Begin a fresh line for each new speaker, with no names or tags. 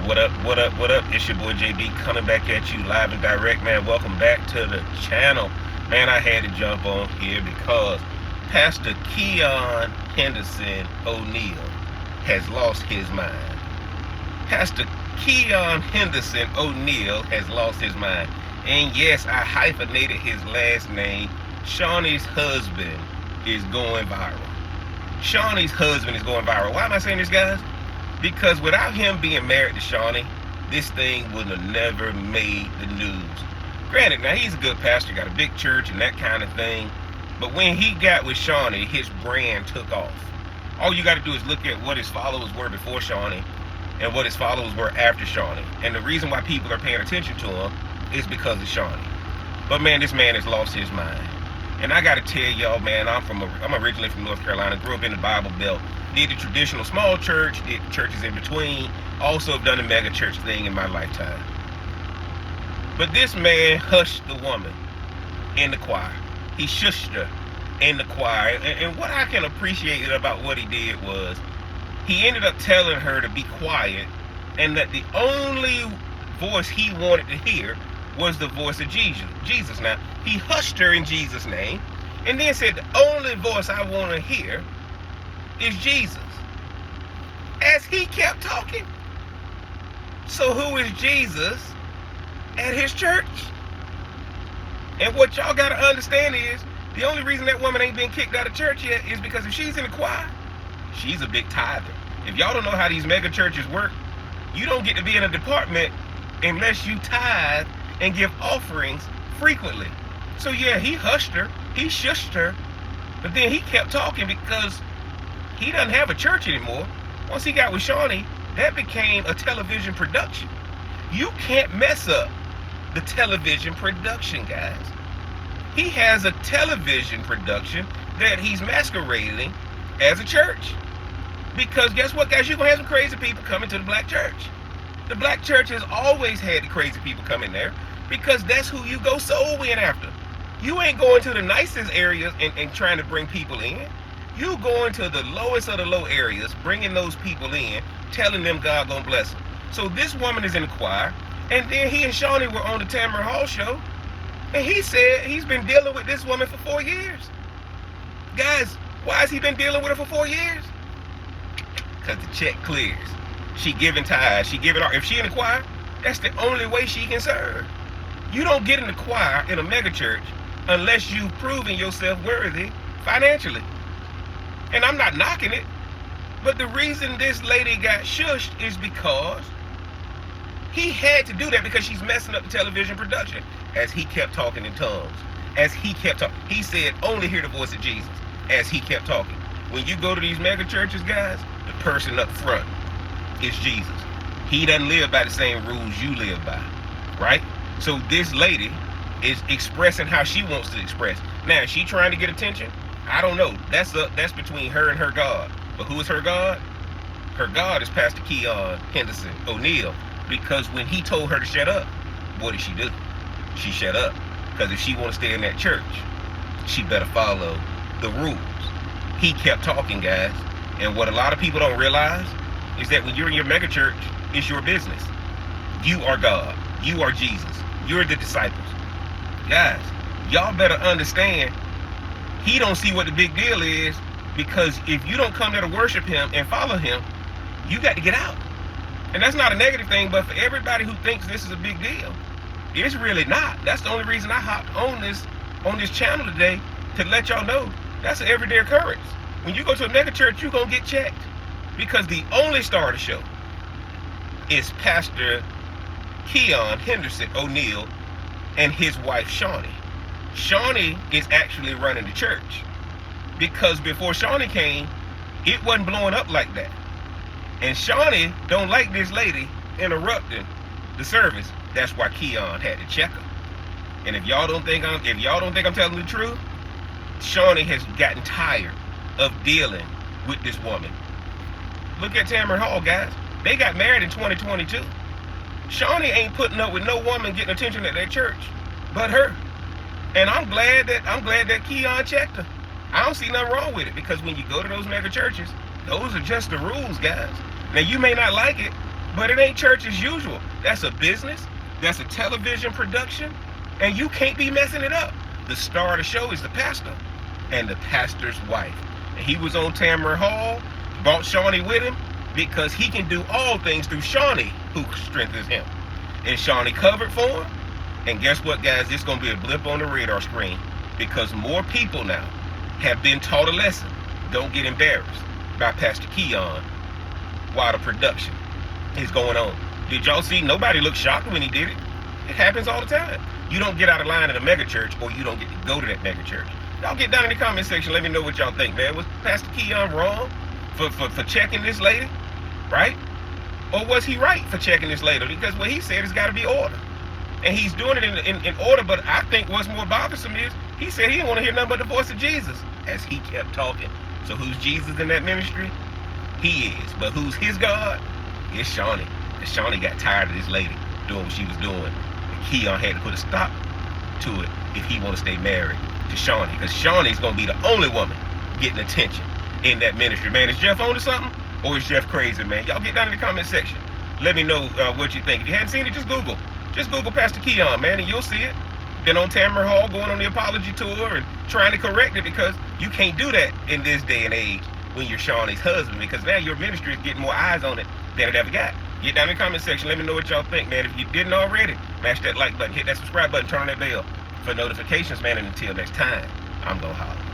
What up, what up, what up? It's your boy JB coming back at you live and direct, man. Welcome back to the channel. Man, I had to jump on here because Pastor Keion Henderson O'Neal has lost his mind. Pastor Keion Henderson O'Neal has lost his mind. And yes, I hyphenated his last name. Shawnee's husband is going viral. Shawnee's husband is going viral. Why am I saying this, guys? Because without him being married to Shawnee, this thing would have never made the news. Granted, now he's a good pastor, got a big church and that kind of thing. But when he got with Shawnee, his brand took off. All you got to do is look at what his followers were before Shawnee and what his followers were after Shawnee. And the reason why people are paying attention to him is because of Shawnee. But man, this man has lost his mind. And I got to tell y'all, man, I'm originally from North Carolina, grew up in the Bible Belt. Did the traditional small church, did churches in between, also have done the mega church thing in my lifetime. But this man hushed the woman in the choir. He shushed her in the choir. And what I can appreciate about what he did was he ended up telling her to be quiet and that the only voice he wanted to hear was the voice of Jesus. Now, he hushed her in Jesus' name and then said, the only voice I want to hear is Jesus, as he kept talking. So who is Jesus at his church? And what y'all got to understand is the only reason that woman ain't been kicked out of church yet is because if she's in the choir, she's a big tither. If y'all don't know how these mega churches work, you don't get to be in a department unless you tithe and give offerings frequently. So yeah, he hushed her, he shushed her, but then he kept talking because he doesn't have a church anymore. Once he got with Shawnee, that became a television production. You can't mess up the television production, guys. He has a television production that he's masquerading as a church. Because guess what, guys? You're going to have some crazy people coming to the black church. The black church has always had the crazy people come in there because that's who you go soul win after. You ain't going to the nicest areas and trying to bring people in. You going to the lowest of the low areas, bringing those people in, telling them God gonna bless them. So this woman is in the choir, and then he and Shawnee were on the Tamara Hall show, and he said he's been dealing with this woman for 4 years. Guys, why has he been dealing with her for 4 years? Because the check clears. She giving tithes, she giving all. If she in the choir, that's the only way she can serve. You don't get in the choir in a mega church unless you've proven yourself worthy financially. And I'm not knocking it, but the reason this lady got shushed is because he had to do that because she's messing up the television production. As he kept talking in tongues, as he kept talking, he said, only hear the voice of Jesus, as he kept talking. When you go to these mega churches, guys, the person up front is Jesus. He doesn't live by the same rules you live by, right? So this lady is expressing how she wants to express. Now, is she trying to get attention? I don't know. That's between her and her God. But who is her God? Her God is Pastor Keion Henderson O'Neal. Because when he told her to shut up, what did she do? She shut up. Because if she want to stay in that church, she better follow the rules. He kept talking, guys. And what a lot of people don't realize is that when you're in your mega church, it's your business. You are God. You are Jesus. You're the disciples. Guys, y'all better understand, he don't see what the big deal is, because if you don't come there to worship him and follow him, you got to get out. And that's not a negative thing, but for everybody who thinks this is a big deal, it's really not. That's the only reason I hopped on this channel today, to let y'all know that's an everyday occurrence. When you go to a mega church, you're going to get checked, because the only star of the show is Pastor Keion Henderson O'Neal and his wife Shawnee. Shawnee is actually running the church, because before Shawnee came, it wasn't blowing up like that. And Shawnee don't like this lady interrupting the service. That's why Keion had to check her. And if y'all don't think I'm telling the truth, Shawnee has gotten tired of dealing with this woman. Look at Tamara Hall, guys. They got married in 2022. Shawnee ain't putting up with no woman getting attention at their church but her. And I'm glad that Keion checked her. I don't see nothing wrong with it, because when you go to those mega churches, those are just the rules, guys. Now, you may not like it, But it ain't church as usual. That's a business. That's a television production. And you can't be messing it up. The star of the show is the pastor and the pastor's wife. And he was on Tamara Hall, brought Shawnee with him because he can do all things through Shawnee, who strengthens him. And Shawnee covered for him. And guess what, guys? It's going to be a blip on the radar screen because more people now have been taught a lesson. Don't get embarrassed by Pastor Keion while the production is going on. Did y'all see? Nobody looked shocked when he did it. It happens all the time. You don't get out of line in a mega church, or you don't get to go to that mega church. Y'all get down in the comment section. Let me know what y'all think, man. Was Pastor Keion wrong for checking this lady, right? Or was he right for checking this lady? Because what he said has got to be order. And he's doing it in order, but I think what's more bothersome is he said he didn't want to hear nothing but the voice of Jesus as he kept talking. So who's Jesus in that ministry? He is. But who's his God? It's Shawnee. And Shawnee got tired of this lady doing what she was doing. And Keion had to put a stop to it if he want to stay married to Shawnee. Because Shawnee's going to be the only woman getting attention in that ministry. Man, is Jeff on to something? Or is Jeff crazy, man? Y'all get down in the comment section. Let me know what you think. If you haven't seen it, just Google. Just Google Pastor Keion, man, and you'll see it. Been on Tamara Hall going on the apology tour and trying to correct it because you can't do that in this day and age when you're Shawnee's husband because now your ministry is getting more eyes on it than it ever got. Get down in the comment section. Let me know what y'all think, man. If you didn't already, mash that like button, hit that subscribe button, turn on that bell for notifications, man. And until next time, I'm going to holler.